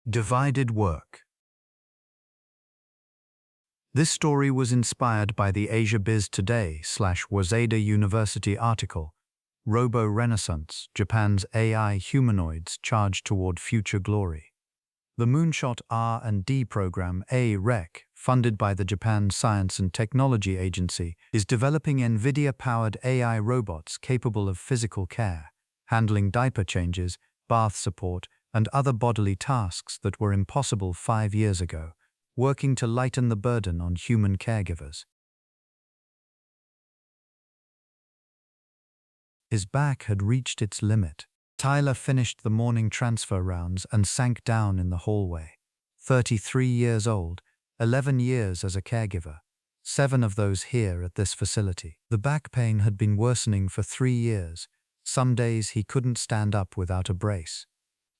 Divided work. This story was inspired by the Asia Biz Today / Waseda University article, Robo-Renaissance, Japan's AI humanoids charged toward future glory. The Moonshot R&D program, AIREC, funded by the Japan Science and Technology Agency, is developing NVIDIA-powered AI robots capable of physical care, handling diaper changes, bath support, and other bodily tasks that were impossible 5 years ago, working to lighten the burden on human caregivers. His back had reached its limit. Tyler finished the morning transfer rounds and sank down in the hallway. 33 years old, 11 years as a caregiver, 7 of those here at this facility. The back pain had been worsening for 3 years. Some days he couldn't stand up without a brace.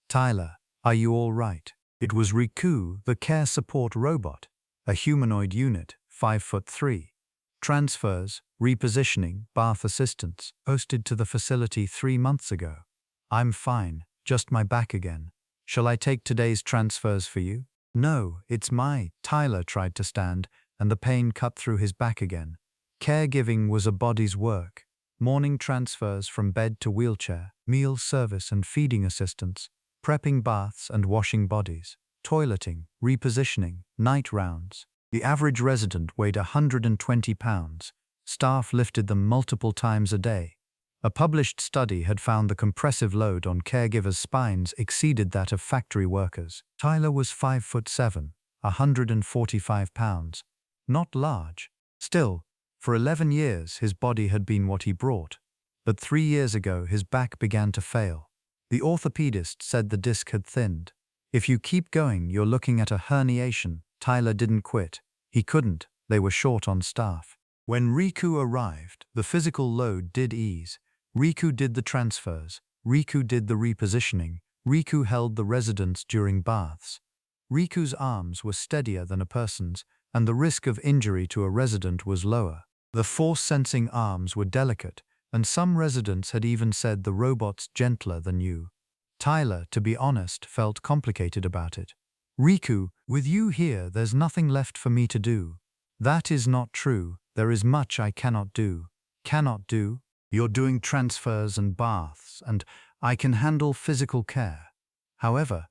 "Tyler, are you all right?" It was Riku, the care support robot, a humanoid unit, 5'3". Transfers, repositioning, bath assistance, posted to the facility 3 months ago. "I'm fine, just my back again. Shall I take today's transfers for you?" "No, it's my..." Tyler tried to stand, and the pain cut through his back again. Caregiving was a body's work. Morning transfers from bed to wheelchair, meal service and feeding assistance, prepping baths and washing bodies, toileting, repositioning, night rounds. The average resident weighed 120 pounds. Staff lifted them multiple times a day. A published study had found the compressive load on caregivers' spines exceeded that of factory workers. Tyler was 5'7", 145 pounds. Not large. Still, for 11 years his body had been what he brought. But 3 years ago his back began to fail. The orthopedist said the disc had thinned. "If you keep going, you're looking at a herniation." Tyler didn't quit. He couldn't. They were short on staff. When Riku arrived, the physical load did ease. Riku did the transfers. Riku did the repositioning. Riku held the residents during baths. Riku's arms were steadier than a person's, and the risk of injury to a resident was lower. The force-sensing arms were delicate, and some residents had even said the robot's gentler than you. Tyler, to be honest, felt complicated about it. "Riku, with you here, there's nothing left for me to do." "That is not true. There is much I cannot do." "Cannot do? You're doing transfers and baths, and I can handle physical care." However,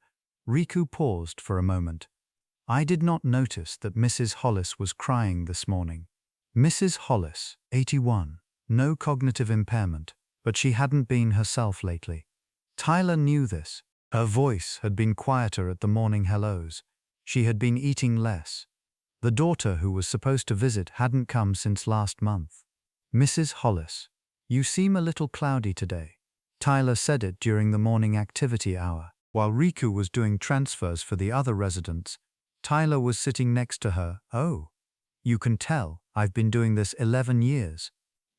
Riku paused for a moment. "I did not notice that Mrs. Hollis was crying this morning." Mrs. Hollis, 81. No cognitive impairment, but she hadn't been herself lately. Tyler knew this. Her voice had been quieter at the morning hellos. She had been eating less. The daughter who was supposed to visit hadn't come since last month. "Mrs. Hollis, you seem a little cloudy today." Tyler said it during the morning activity hour. While Riku was doing transfers for the other residents, Tyler was sitting next to her. "Oh, you can tell, I've been doing this 11 years.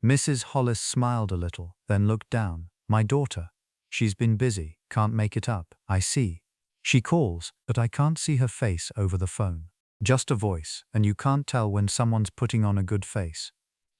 Mrs. Hollis smiled a little, then looked down. "My daughter. She's been busy, can't make it up." "I see. She calls, but I can't see her face over the phone. Just a voice, and you can't tell when someone's putting on a good face."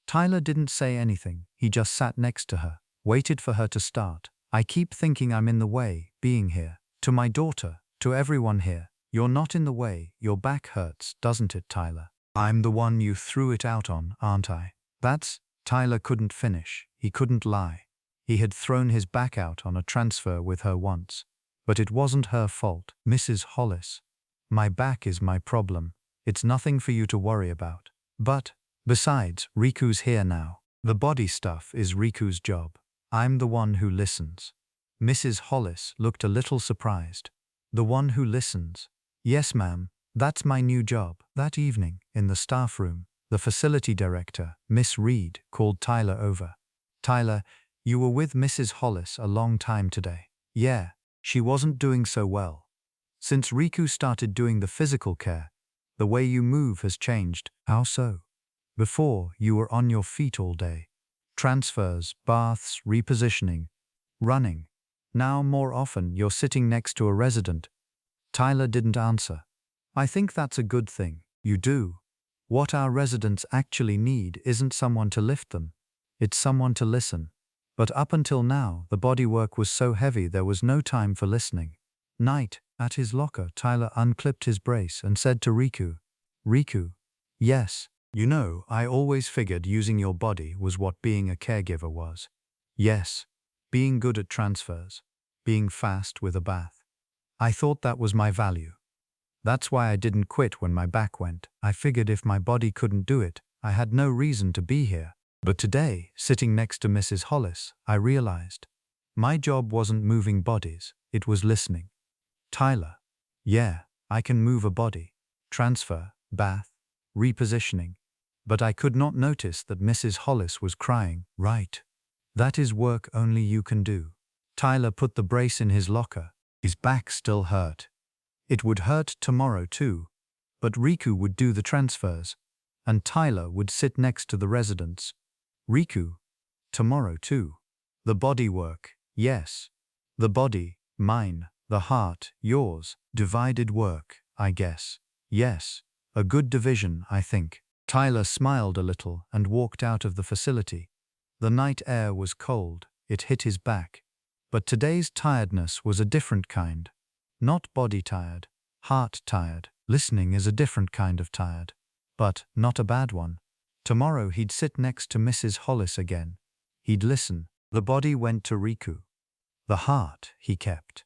Tyler didn't say anything. He just sat next to her, waited for her to start. "I keep thinking I'm in the way, being here. To my daughter, to everyone here. You're not in the way. Your back hurts, doesn't it, Tyler? I'm the one you threw it out on, aren't I?" "That's..." Tyler couldn't finish. He couldn't lie. He had thrown his back out on a transfer with her once. But it wasn't her fault. "Mrs. Hollis, my back is my problem. It's nothing for you to worry about. But, besides, Riku's here now. The body stuff is Riku's job. I'm the one who listens." Mrs. Hollis looked a little surprised. "The one who listens?" "Yes, ma'am. That's my new job." That evening, in the staff room, the facility director, Miss Reed, called Tyler over. "Tyler, you were with Mrs. Hollis a long time today." "Yeah, she wasn't doing so well. Since Riku started doing the physical care, the way you move has changed." "How so?" "Before, you were on your feet all day. Transfers, baths, repositioning, running. Now, more often, you're sitting next to a resident." Tyler didn't answer. "I think that's a good thing." "You do? What our residents actually need isn't someone to lift them. It's someone to listen." But up until now, the bodywork was so heavy there was no time for listening. "Night," At his locker, Tyler unclipped his brace and said to Riku, Riku, yes, you know, I always figured using your body was what being a caregiver was. Yes, being good at transfers, being fast with a bath. I thought that was my value. That's why I didn't quit when my back went. I figured if my body couldn't do it, I had no reason to be here. But today, sitting next to Mrs. Hollis, I realized my job wasn't moving bodies, it was listening. Tyler, yeah, I can move a body, transfer, bath, repositioning. But I could not notice that Mrs. Hollis was crying. Right. That is work only you can do. Tyler put the brace in his locker. His back still hurt. It would hurt tomorrow too, but Riku would do the transfers, and Tyler would sit next to the residents. Riku, tomorrow too. The body work, yes. The body, mine. The heart, yours. Divided work, I guess. Yes. A good division, I think. Tyler smiled a little and walked out of the facility. The night air was cold, it hit his back. But today's tiredness was a different kind. Not body tired, heart tired. Listening is a different kind of tired. But not a bad one. Tomorrow he'd sit next to Mrs. Hollis again. He'd listen. The body went to Riku. The heart he kept.